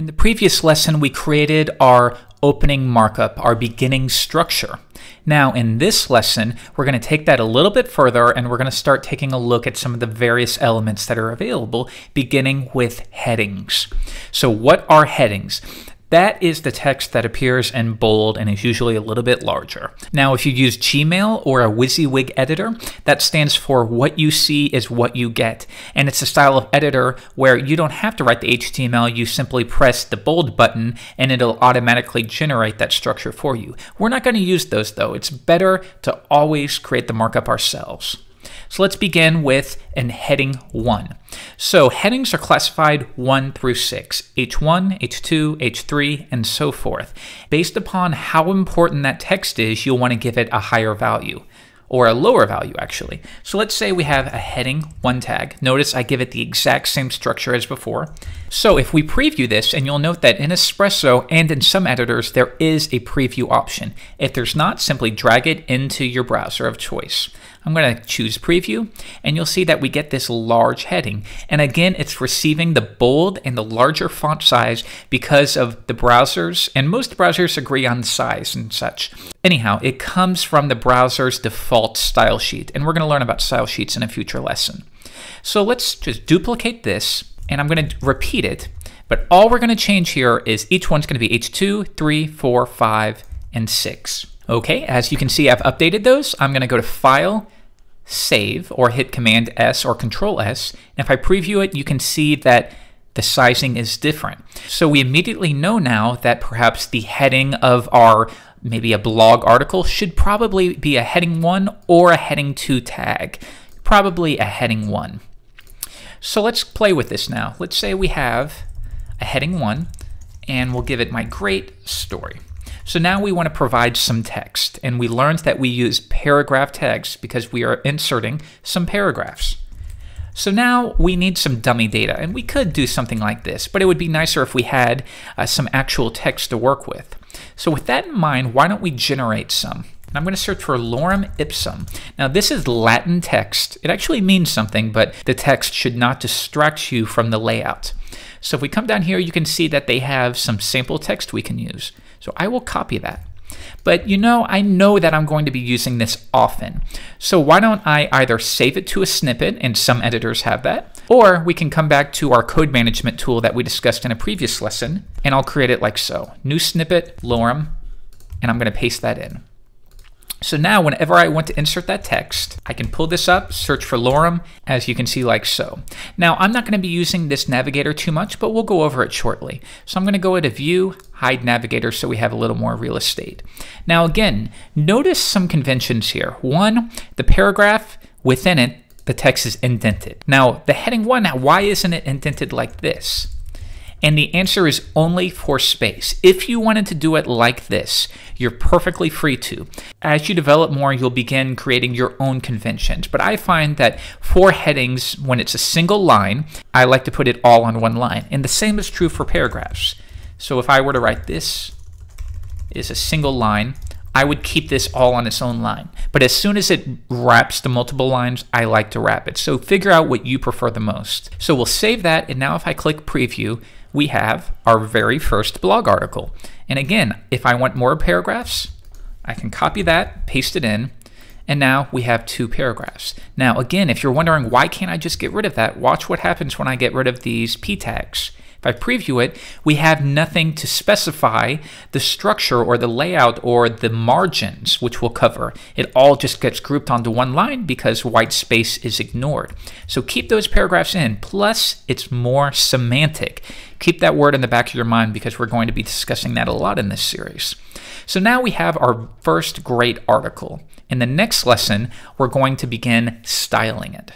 In the previous lesson, we created our opening markup, our beginning structure. Now, in this lesson, we're going to take that a little bit further and we're going to start taking a look at some of the various elements that are available, beginning with headings. So what are headings? That is the text that appears in bold and is usually a little bit larger. Now, if you use Gmail or a WYSIWYG editor, that stands for what you see is what you get. And it's a style of editor where you don't have to write the HTML, you simply press the bold button and it'll automatically generate that structure for you. We're not going to use those though. It's better to always create the markup ourselves. So let's begin with heading 1. So headings are classified 1 through 6, H1, H2, H3, and so forth. Based upon how important that text is, you'll want to give it a higher value, or a lower value actually. So let's say we have a heading 1 tag. Notice I give it the exact same structure as before. So if we preview this, and you'll note that in Espresso and in some editors, there is a preview option. If there's not, simply drag it into your browser of choice. I'm going to choose preview, and you'll see that we get this large heading. And again, it's receiving the bold and the larger font size because of the browsers, and most browsers agree on size and such. Anyhow, it comes from the browser's default style sheet, and we're going to learn about style sheets in a future lesson. So let's just duplicate this, and I'm going to repeat it, but all we're going to change here is each one's going to be H2, 3, 4, 5, and 6. Okay, as you can see, I've updated those. I'm going to go to File, Save, or hit Command S or Control S. And if I preview it, you can see that the sizing is different. So we immediately know now that perhaps the heading of our maybe a blog article should probably be a heading 1 or a heading 2 tag. Probably a heading 1. So let's play with this now. Let's say we have a heading 1, and we'll give it my great story. So now we want to provide some text, and we learned that we use paragraph tags because we are inserting some paragraphs. So now we need some dummy data, and we could do something like this, but it would be nicer if we had some actual text to work with. So with that in mind, why don't we generate some? And I'm going to search for lorem ipsum. Now this is Latin text. It actually means something, but the text should not distract you from the layout. So if we come down here, you can see that they have some sample text we can use. So I will copy that. But I know that I'm going to be using this often. So why don't I either save it to a snippet, and some editors have that, or we can come back to our code management tool that we discussed in a previous lesson, and I'll create it like so. New snippet, lorem, and I'm going to paste that in. So now whenever I want to insert that text, I can pull this up, search for lorem, as you can see like so. Now I'm not going to be using this Navigator too much, but we'll go over it shortly. So I'm going to go into View, Hide Navigator so we have a little more real estate. Now again, notice some conventions here. One, the paragraph within it, the text is indented. Now the heading 1, why isn't it indented like this? And the answer is only for space. If you wanted to do it like this, you're perfectly free to. As you develop more, you'll begin creating your own conventions. But I find that for headings, when it's a single line, I like to put it all on one line. And the same is true for paragraphs. So if I were to write this is a single line, I would keep this all on its own line. But as soon as it wraps to multiple lines, I like to wrap it. So figure out what you prefer the most. So we'll save that, and now if I click preview, we have our very first blog article. And again, if I want more paragraphs, I can copy that, paste it in, and now we have 2 paragraphs. Now again, if you're wondering why can't I just get rid of that, watch what happens when I get rid of these p tags. If I preview it, we have nothing to specify the structure or the layout or the margins, which we'll cover. It all just gets grouped onto one line because white space is ignored. So keep those paragraphs in, plus it's more semantic. Keep that word in the back of your mind because we're going to be discussing that a lot in this series. So now we have our first great article. In the next lesson, we're going to begin styling it.